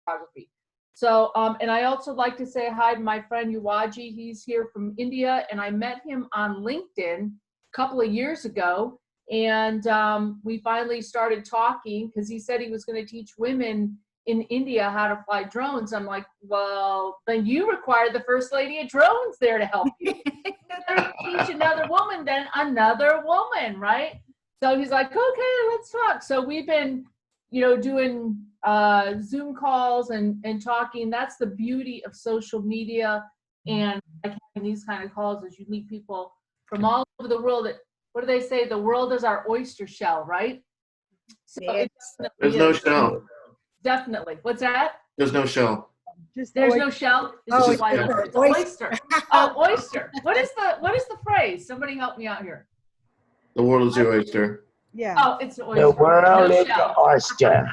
photography. So, and I also like to say hi to my friend Yuwaji. He's here from India, and I met him on LinkedIn a couple of years ago. And we finally started talking because he said he was going to teach women in India how to fly drones. I'm like, well, then you require the first lady of drones there to help you. Teach another woman, then another woman, right? So he's like, okay, let's talk. So we've been, doing Zoom calls and talking. That's the beauty of social media and like having these kind of calls is you meet people from all over the world. What do they say? The world is our oyster shell, right? So Yes. There's no shell. Definitely. What's that? There's no shell. There's no shell. Oh, It's like oyster. Oh, oyster. What is the phrase? Somebody help me out here. The world is your oyster. Yeah. Oh, it's an oyster. The world No is shell. the oyster.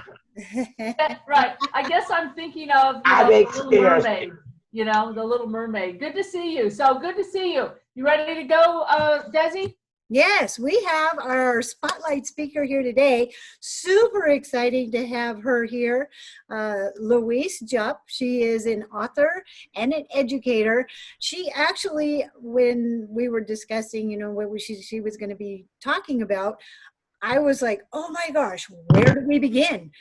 Right. I guess I'm thinking of I've the Little experienced Mermaid. The Little Mermaid. Good to see you. So good to see you. You ready to go, Desi? Yes, we have our spotlight speaker here today. Super exciting to have her here, Louise Jupp. She is an author and an educator. She actually, when we were discussing, what she was going to be talking about, I was like, oh my gosh, where do we begin?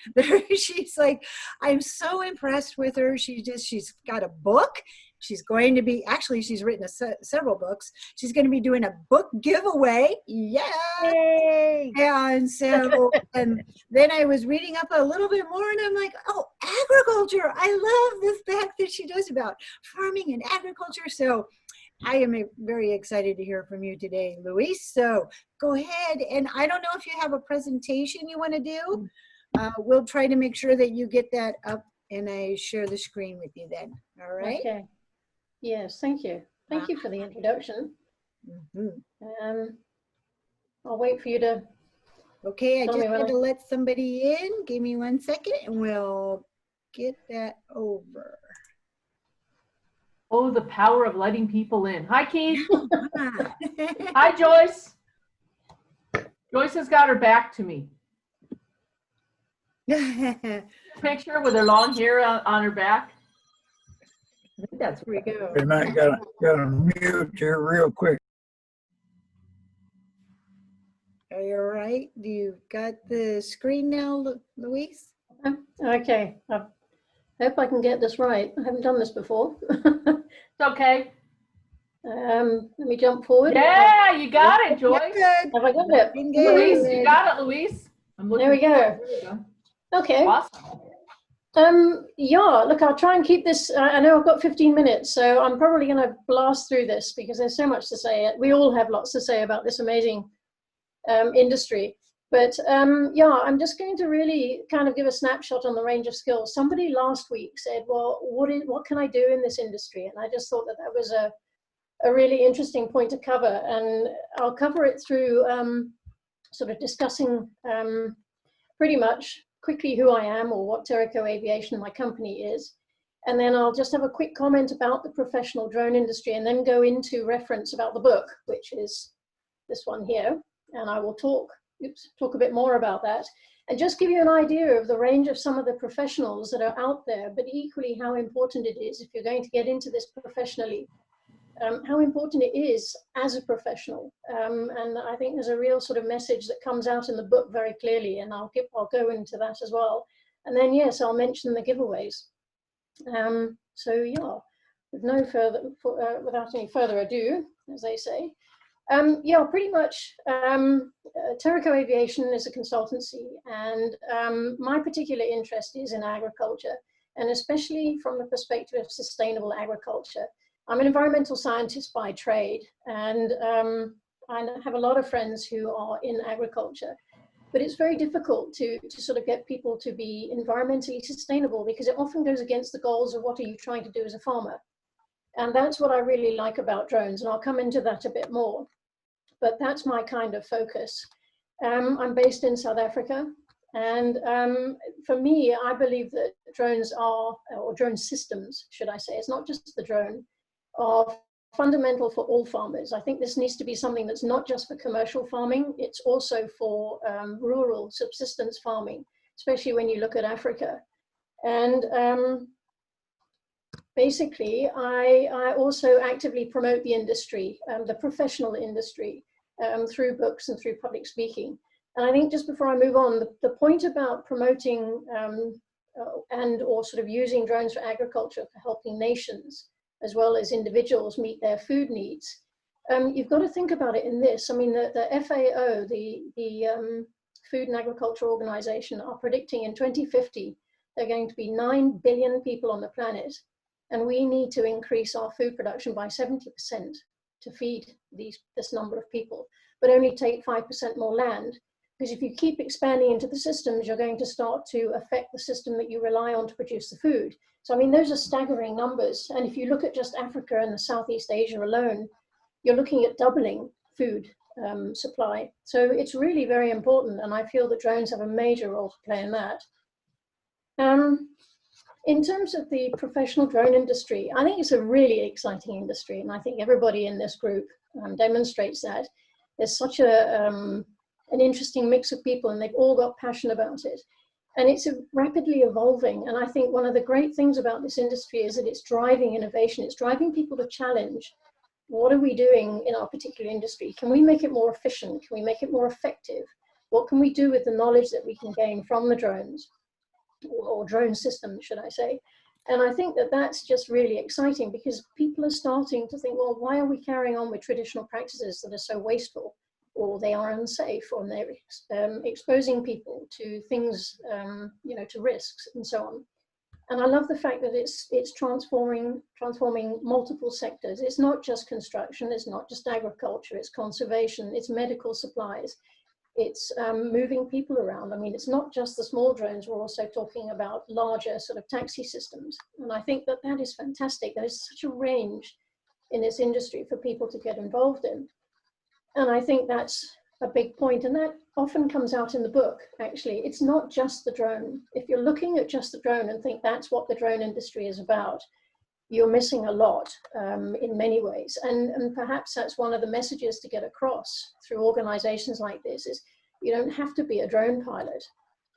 She's like, I'm so impressed with her. She's got a book. She's going to be, actually, she's written several books. She's going to be doing a book giveaway. Yay! And so, and then I was reading up a little bit more and I'm like, oh, agriculture. I love the fact that she does about farming and agriculture. So I am very excited to hear from you today, Louise. So go ahead. And I don't know if you have a presentation you want to do. We'll try to make sure that you get that up and I share the screen with you then. All right. Okay. Yes, thank you. Thank you for the introduction. I'll wait for you to. Okay, I just had to let somebody in. Give me 1 second and we'll get that over. Oh, the power of letting people in. Hi, Keith. Hi, Joyce. Joyce has got her back to me. Picture with her long hair on her back. I think that's where we go. We might gotta mute you real quick. Are you all right? Do you got the screen now, Louise? Okay. I hope I can get this right. I haven't done this before. It's okay. Let me jump forward. Yeah, you got it, Joyce. Good. Have I got it? Louise, you got it, Louise. There we go. There we go. Okay. Awesome. Yeah, look, I'll try and keep this. I know I've got 15 minutes, so I'm probably going to blast through this because there's so much to say. We all have lots to say about this amazing industry. But yeah, I'm just going to really kind of give a snapshot on the range of skills. Somebody last week said, well, what can I do in this industry? And I just thought that that was a really interesting point to cover. And I'll cover it through sort of discussing pretty much quickly who I am or what Terreco Aviation, my company, is. And then I'll just have a quick comment about the professional drone industry and then go into reference about the book, which is this one here. And I will talk a bit more about that and just give you an idea of the range of some of the professionals that are out there, but equally how important it is if you're going to get into this professionally, how important it is as a professional. And I think there's a real sort of message that comes out in the book very clearly, and I'll go into that as well. And then, yes, I'll mention the giveaways. So yeah, without any further ado, as they say. Yeah, pretty much Terreco Aviation is a consultancy, and my particular interest is in agriculture, and especially from the perspective of sustainable agriculture. I'm an environmental scientist by trade, and I have a lot of friends who are in agriculture, but it's very difficult to sort of get people to be environmentally sustainable because it often goes against the goals of what are you trying to do as a farmer. And that's what I really like about drones, and I'll come into that a bit more. But that's my kind of focus. I'm based in South Africa, and for me, I believe that drones are, or drone systems, should I say, it's not just the drone, are fundamental for all farmers. I think this needs to be something that's not just for commercial farming, it's also for rural subsistence farming, especially when you look at Africa. And basically, I also actively promote the industry, the professional industry, through books and through public speaking. And I think just before I move on, the point about promoting and or sort of using drones for agriculture for helping nations as well as individuals meet their food needs, you've got to think about it in this. I mean, the FAO, the Food and Agriculture Organization, are predicting in 2050 there are going to be 9 billion people on the planet, and we need to increase our food production by 70% to feed this number of people, but only take 5% more land. Because if you keep expanding into the systems, you're going to start to affect the system that you rely on to produce the food. So, I mean, those are staggering numbers. And if you look at just Africa and the Southeast Asia alone, you're looking at doubling food supply. So it's really very important. And I feel that drones have a major role to play in that. In terms of the professional drone industry, I think it's a really exciting industry. And I think everybody in this group demonstrates that. There's such an interesting mix of people, and they've all got passion about it. And it's rapidly evolving. And I think one of the great things about this industry is that it's driving innovation. It's driving people to challenge. What are we doing in our particular industry? Can we make it more efficient? Can we make it more effective? What can we do with the knowledge that we can gain from the drones, or drone systems, should I say? And I think that that's just really exciting, because people are starting to think, well, why are we carrying on with traditional practices that are so wasteful, or they are unsafe, or they're exposing people to things, you know, to risks and so on. And I love the fact that it's transforming multiple sectors. It's not just construction, it's not just agriculture, it's conservation, it's medical supplies, it's moving people around. I mean, it's not just the small drones, we're also talking about larger sort of taxi systems. And I think that that is fantastic. There's such a range in this industry for people to get involved in. And I think that's a big point, and that often comes out in the book, actually. It's not just the drone. If you're looking at just the drone and think that's what the drone industry is about, you're missing a lot in many ways. And perhaps that's one of the messages to get across through organizations like this, is you don't have to be a drone pilot.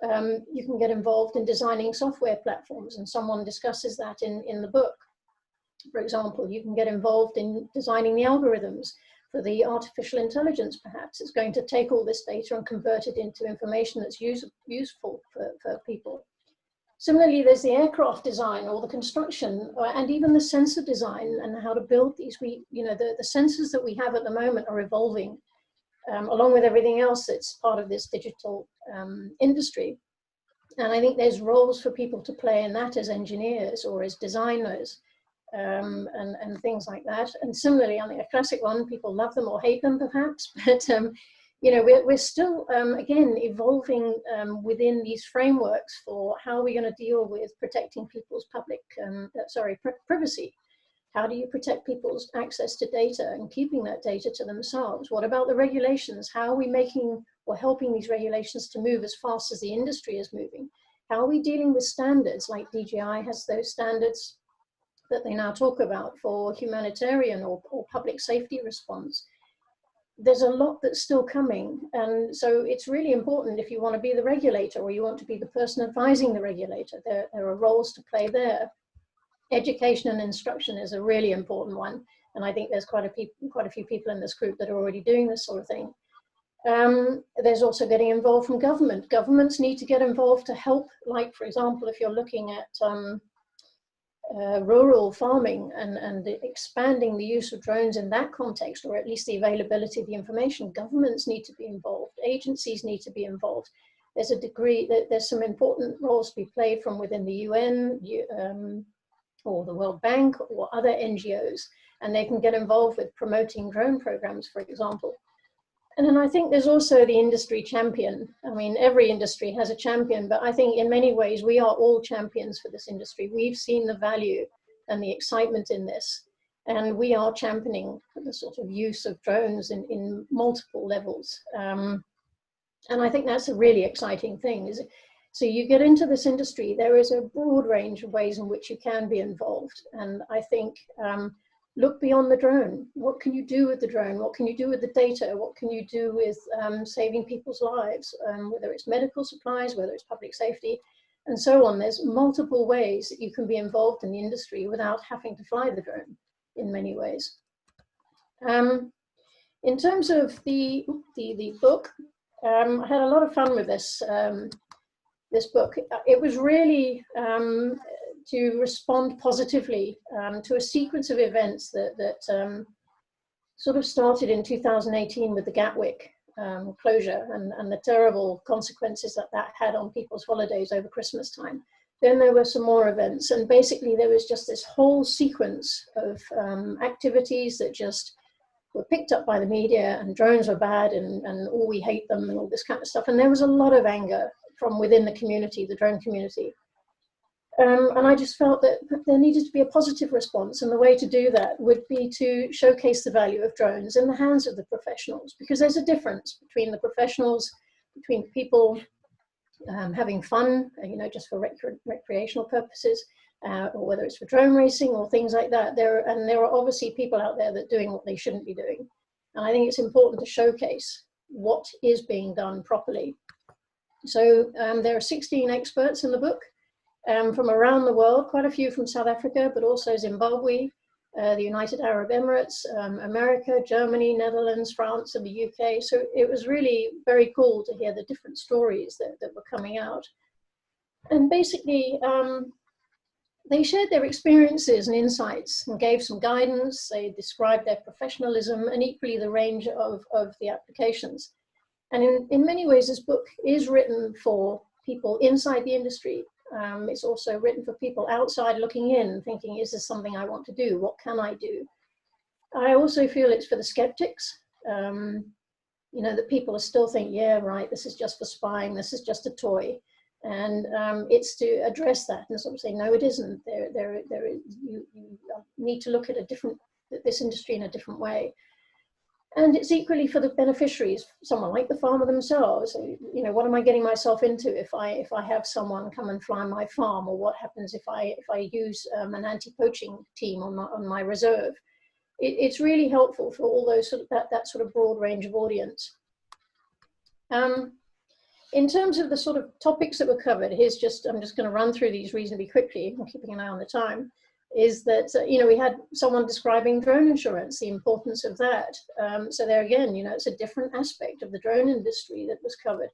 You can get involved in designing software platforms, and someone discusses that in the book. For example, you can get involved in designing the algorithms for the artificial intelligence. Perhaps it's going to take all this data and convert it into information that's useful for people. Similarly, there's the aircraft design, or the construction, and even the sensor design, and how to build these. You know, the sensors that we have at the moment are evolving, along with everything else that's part of this digital industry. And I think there's roles for people to play in that as engineers or as designers. And things like that. And similarly, I think a classic one, people love them or hate them perhaps, but you know, we're still, again, evolving within these frameworks for how we're going to deal with protecting people's privacy. How do you protect people's access to data and keeping that data to themselves? What about the regulations? How are we making or helping these regulations to move as fast as the industry is moving? How are we dealing with standards, like DJI has those standards that they now talk about for humanitarian or public safety response? There's a lot that's still coming. And so it's really important, if you want to be the regulator or you want to be the person advising the regulator, there are roles to play there. Education and instruction is a really important one. And I think there's quite a few people in this group that are already doing this sort of thing. There's also getting involved from government. Governments need to get involved to help, like, for example, if you're looking at rural farming and expanding the use of drones in that context, or at least the availability of the information, governments need to be involved, agencies need to be involved. There's a degree that there's some important roles to be played from within the UN or the World Bank or other NGOs, and they can get involved with promoting drone programs, for example. And then I think there's also the industry champion. I mean, every industry has a champion, but I think in many ways we are all champions for this industry. We've seen the value and the excitement in this, and we are championing the sort of use of drones in multiple levels. And I think that's a really exciting thing. So you get into this industry, there is a broad range of ways in which you can be involved. And I think look beyond the drone. What can you do with the drone? What can you do with the data? What can you do with saving people's lives, whether it's medical supplies, whether it's public safety? and so on. There's multiple ways that you can be involved in the industry without having to fly the drone in many ways. In terms of the book, I had a lot of fun with this book. It was really to respond positively to a sequence of events that sort of started in 2018 with the Gatwick closure and the terrible consequences that that had on people's holidays over Christmas time. Then there were some more events, and basically there was just this whole sequence of activities that just were picked up by the media, and drones were bad, and oh, we hate them, and all this kind of stuff. And there was a lot of anger from within the community, the drone community. And I just felt that there needed to be a positive response, and the way to do that would be to showcase the value of drones in the hands of the professionals, because there's a difference between the professionals, between people having fun, you know, just for recreational purposes, or whether it's for drone racing or things like that. There are obviously people out there that are doing what they shouldn't be doing. And I think it's important to showcase what is being done properly. So there are 16 experts in the book from around the world, quite a few from South Africa, but also Zimbabwe, the United Arab Emirates, America, Germany, Netherlands, France, and the UK. So it was really very cool to hear the different stories that were coming out. And basically, they shared their experiences and insights and gave some guidance. They described their professionalism and equally the range of the applications. And in many ways, this book is written for people inside the industry. It's also written for people outside looking in, thinking, is this something I want to do? What can I do? I also feel it's for the skeptics, you know, that people still think, yeah, right, this is just for spying, this is just a toy. And it's to address that and sort of say, no, it isn't. You need to look at this industry in a different way. And it's equally for the beneficiaries, someone like the farmer themselves. You know, what am I getting myself into if I have someone come and fly my farm, or what happens if I use an anti-poaching team on my reserve? It's really helpful for all those that sort of broad range of audience. In terms of the sort of topics that were covered, I'm just going to run through these reasonably quickly. I'm keeping an eye on the time. Is that, you know, we had someone describing drone insurance, the importance of that. So there again, you know, it's a different aspect of the drone industry that was covered.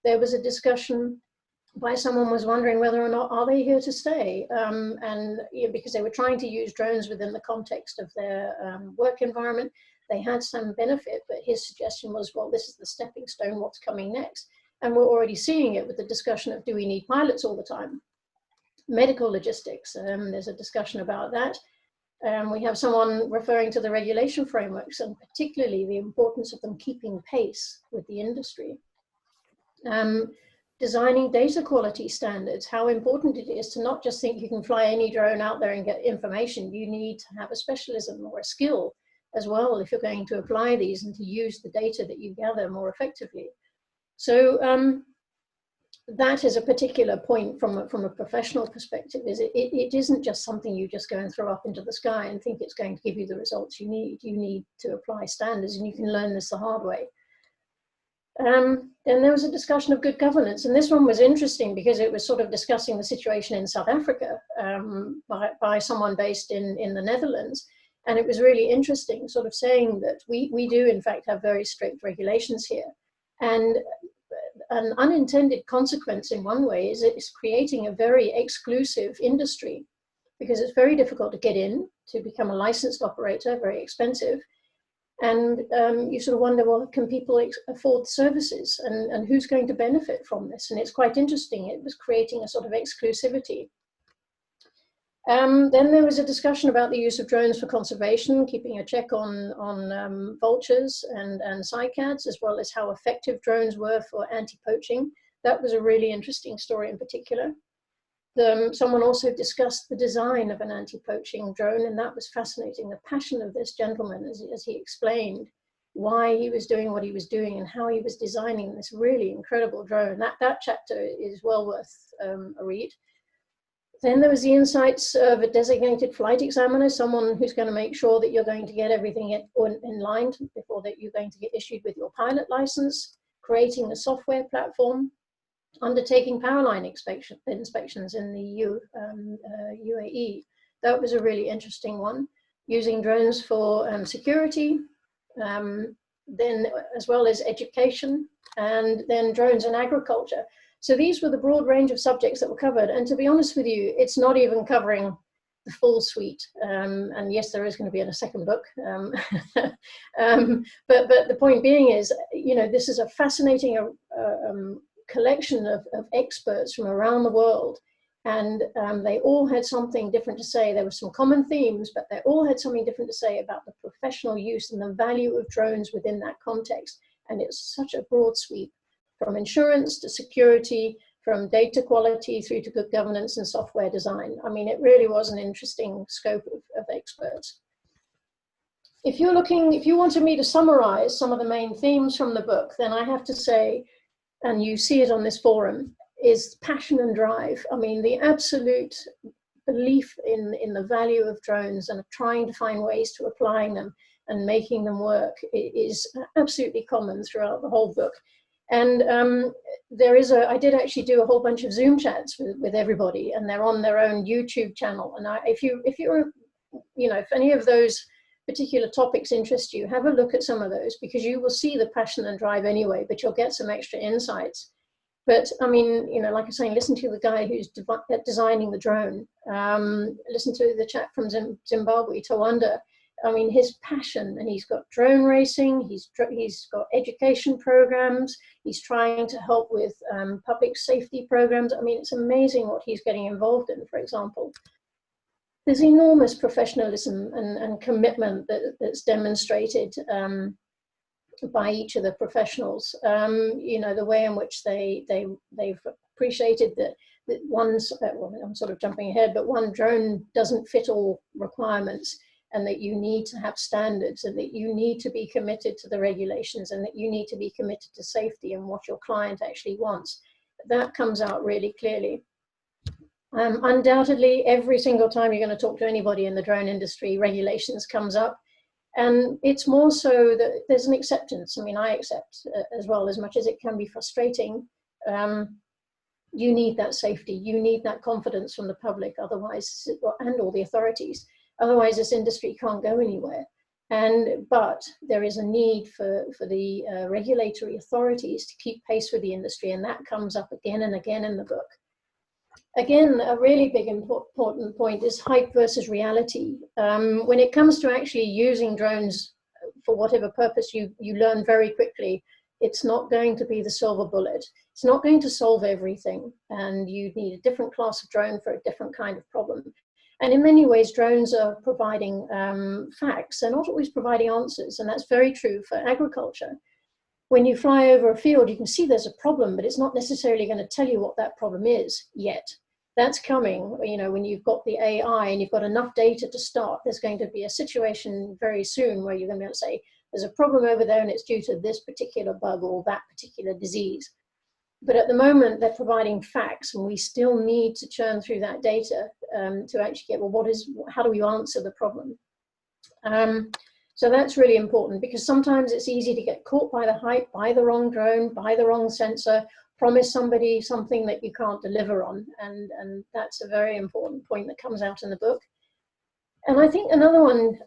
There was a discussion by someone was wondering whether or not are they here to stay, and you know, because they were trying to use drones within the context of their work environment. They had some benefit, but his suggestion was, well, this is the stepping stone, what's coming next? And we're already seeing it with the discussion of, do we need pilots all the time? Medical logistics, there's a discussion about that. We have someone referring to the regulation frameworks, and particularly the importance of them keeping pace with the industry. Designing data quality standards, how important it is to not just think you can fly any drone out there and get information. You need to have a specialism or a skill as well if you're going to apply these and to use the data that you gather more effectively. So that is a particular point from a professional perspective. Is it isn't just something you just go and throw up into the sky and think it's going to give you the results you need. You need to apply standards, and you can learn this the hard way. Then there was a discussion of good governance, and this one was interesting because it was sort of discussing the situation in South Africa by someone based in the Netherlands. And it was really interesting, sort of saying that we do in fact have very strict regulations here. And an unintended consequence in one way is it's creating a very exclusive industry, because it's very difficult to get in, to become a licensed operator, very expensive. And you sort of wonder, well, can people afford services, and who's going to benefit from this? And it's quite interesting. It was creating a sort of exclusivity. Then there was a discussion about the use of drones for conservation, keeping a check on vultures and cycads, as well as how effective drones were for anti-poaching. That was a really interesting story in particular. Someone also discussed the design of an anti-poaching drone, and that was fascinating. The passion of this gentleman as he explained why he was doing what he was doing and how he was designing this really incredible drone. That chapter is well worth a read. Then there was the insights of a designated flight examiner, someone who's going to make sure that you're going to get everything in line before that you're going to get issued with your pilot license, creating the software platform. undertaking power line inspections in the UAE. That was a really interesting one. Using drones for security, then as well as education, and then drones in agriculture. So these were the broad range of subjects that were covered. And to be honest with you, it's not even covering the full suite. And yes, there is going to be in a second book. But the point being is, you know, this is a fascinating collection of experts from around the world. And they all had something different to say. There were some common themes, but they all had something different to say about the professional use and the value of drones within that context. And it's such a broad sweep, from insurance to security, from data quality through to good governance and software design. I mean, it really was an interesting scope of experts. If you wanted me to summarize some of the main themes from the book, then I have to say, and you see it on this forum, is passion and drive. I mean, the absolute belief in the value of drones and trying to find ways to applying them and making them work is absolutely common throughout the whole book. And I did actually do a whole bunch of Zoom chats with everybody, and they're on their own YouTube channel. And if any of those particular topics interest you, have a look at some of those, because you will see the passion and drive anyway, but you'll get some extra insights. But I mean, you know, like I'm saying, listen to the guy who's designing the drone. Listen to the chap from Zimbabwe, Tawanda. I mean, his passion, and he's got drone racing, he's got education programs, he's trying to help with public safety programs. I mean, it's amazing what he's getting involved in, for example. There's enormous professionalism and commitment that's demonstrated by each of the professionals. You know, the way in which they've appreciated that one's, well, I'm sort of jumping ahead, but one drone doesn't fit all requirements, and that you need to have standards, and that you need to be committed to the regulations, and that you need to be committed to safety and what your client actually wants. That comes out really clearly. Undoubtedly, every single time you're going to talk to anybody in the drone industry, regulations comes up. And it's more so that there's an acceptance. I mean, I accept as well, as much as it can be frustrating. You need that safety. You need that confidence from the public, otherwise, and all the authorities. Otherwise, this industry can't go anywhere. But there is a need for the regulatory authorities to keep pace with the industry, and that comes up again and again in the book. Again, a really big important point is hype versus reality. When it comes to actually using drones for whatever purpose, you learn very quickly it's not going to be the silver bullet. It's not going to solve everything, and you need a different class of drone for a different kind of problem. And in many ways, drones are providing facts. They're not always providing answers, and that's very true for agriculture. When you fly over a field, you can see there's a problem, but it's not necessarily going to tell you what that problem is yet. That's coming, you know, when you've got the AI and you've got enough data to start. There's going to be a situation very soon where you're going to be able to say, there's a problem over there and it's due to this particular bug or that particular disease. But at the moment, they're providing facts, and we still need to churn through that data to actually get, well, how do we answer the problem? So that's really important, because sometimes it's easy to get caught by the hype, buy the wrong drone, buy the wrong sensor, promise somebody something that you can't deliver on. And that's a very important point that comes out in the book. And I think another one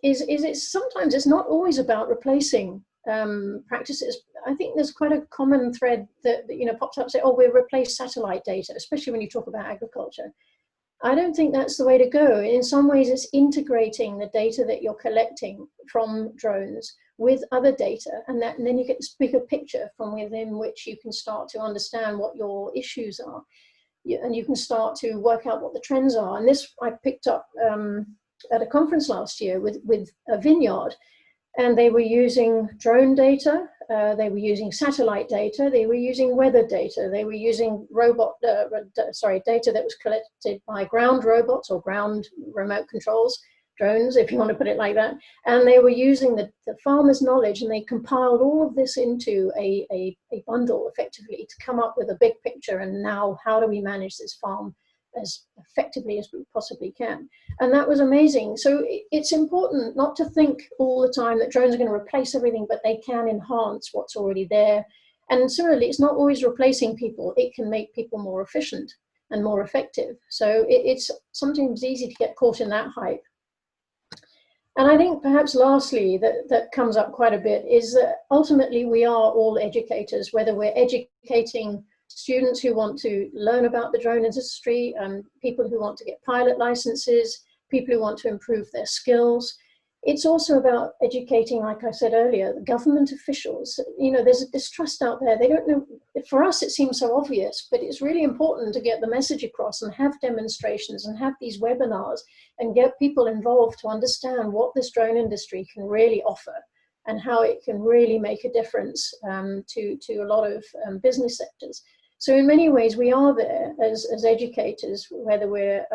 is sometimes it's not always about replacing practices. I think there's quite a common thread that you know pops up, say, oh, we'll replace satellite data, especially when you talk about agriculture. I don't think that's the way to go. In some ways, it's integrating the data that you're collecting from drones with other data, and then you get this bigger picture from within which you can start to understand what your issues are, and you can start to work out what the trends are. And this I picked up at a conference last year with a vineyard, and they were using drone data, they were using satellite data, they were using weather data, they were using data that was collected by ground robots or ground remote controls, drones, if you want to put it like that. And they were using the farmer's knowledge, and they compiled all of this into a bundle effectively to come up with a big picture. And now, how do we manage this farm as effectively as we possibly can? And that was amazing. So it's important not to think all the time that drones are going to replace everything, but they can enhance what's already there. And similarly, it's not always replacing people. It can make people more efficient and more effective. So it's sometimes easy to get caught in that hype. And I think perhaps lastly, that comes up quite a bit, is that ultimately we are all educators, whether we're educating students who want to learn about the drone industry, people who want to get pilot licenses, people who want to improve their skills. It's also about educating, like I said earlier, the government officials. You know, there's a distrust out there. They don't know. For us, it seems so obvious, but it's really important to get the message across and have demonstrations and have these webinars and get people involved to understand what this drone industry can really offer and how it can really make a difference to a lot of business sectors. So in many ways, we are there as educators, whether we're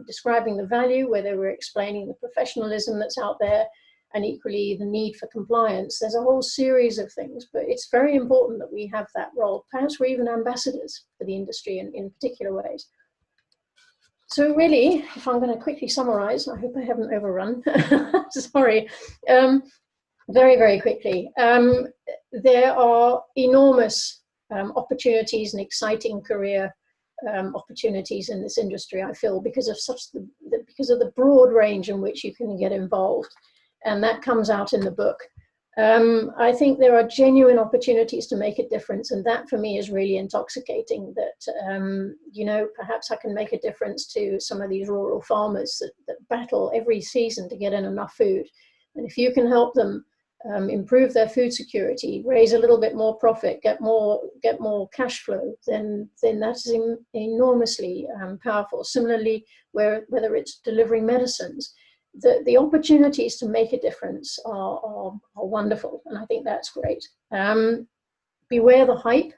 describing the value, whether we're explaining the professionalism that's out there, and equally the need for compliance. There's a whole series of things, but it's very important that we have that role. Perhaps we're even ambassadors for the industry in particular ways. So really, if I'm going to quickly summarize, I hope I haven't overrun, sorry, very, very quickly. There are enormous opportunities and exciting career opportunities in this industry, I feel, because of the broad range in which you can get involved, and that comes out in the book. I think there are genuine opportunities to make a difference, and that for me is really intoxicating, that you know, perhaps I can make a difference to some of these rural farmers that battle every season to get in enough food, and if you can help them improve their food security, raise a little bit more profit, get more cash flow, then that is enormously powerful. Similarly, whether it's delivering medicines, the opportunities to make a difference are wonderful, and I think that's great. Beware the hype.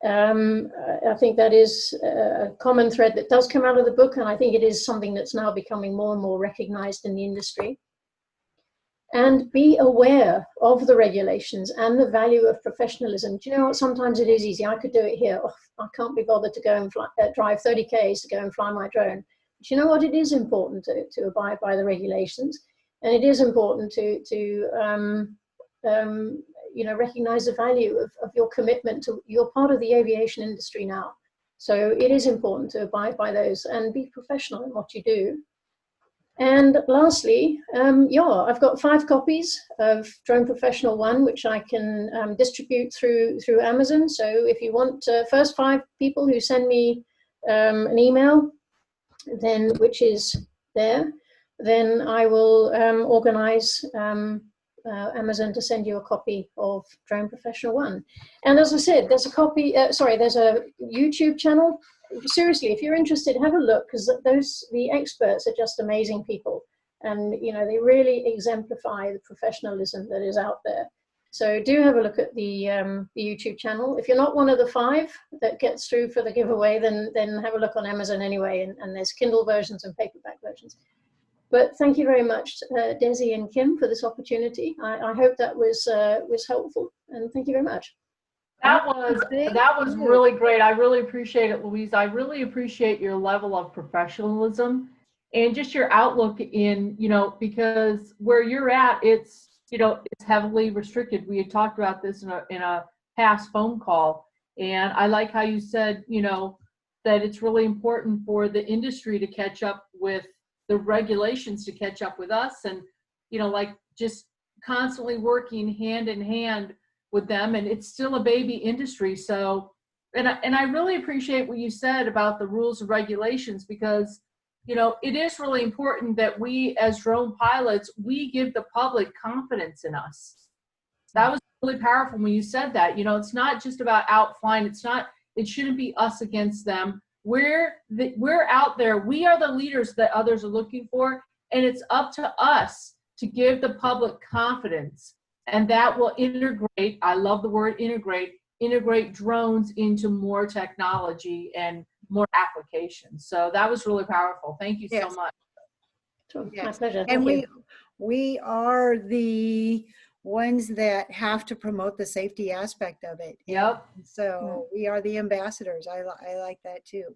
I think that is a common thread that does come out of the book, and I think it is something that's now becoming more and more recognized in the industry. And be aware of the regulations and the value of professionalism. Do you know what? Sometimes it is easy. I could do it here. Oh, I can't be bothered to go and drive 30 Ks to go and fly my drone. But you know what? It is important to abide by the regulations, and it is important to you know, recognize the value of your commitment to. You're part of the aviation industry now, so it is important to abide by those and be professional in what you do. And lastly, yeah, I've got 5 copies of Drone Professional 1, which I can distribute through Amazon. So if you want first 5 people who send me an email, then which is there, then I will organize Amazon to send you a copy of Drone Professional 1. And as I said, there's a copy, there's a YouTube channel. Seriously, if you're interested, have a look, because the experts are just amazing people, and you know, they really exemplify the professionalism that is out there. So do have a look at the YouTube channel. If you're not one of the 5 that gets through for the giveaway, then have a look on Amazon anyway, and there's Kindle versions and paperback versions. But thank you very much, Desi and Kim, for this opportunity. I hope that was helpful, and thank you very much. That was really great. I really appreciate it, Louise. I really appreciate your level of professionalism and just your outlook in, you know, because where you're at, it's, you know, it's heavily restricted. We had talked about this in a past phone call, and I like how you said, you know, that it's really important for the industry to catch up with the regulations, to catch up with us, and, you know, like just constantly working hand in hand with them. And it's still a baby industry. So, and I really appreciate what you said about the rules and regulations, because, you know, it is really important that we as drone pilots, we give the public confidence in us. That was really powerful when you said that. You know, it's not just about out flying. It shouldn't be us against them. We're out there. We are the leaders that others are looking for. And it's up to us to give the public confidence. And that will integrate, I love the word integrate drones into more technology and more applications. So that was really powerful. Thank you so much. My pleasure. And Thank you. we are the ones that have to promote the safety aspect of it. Yep. So we are the ambassadors. I like that too.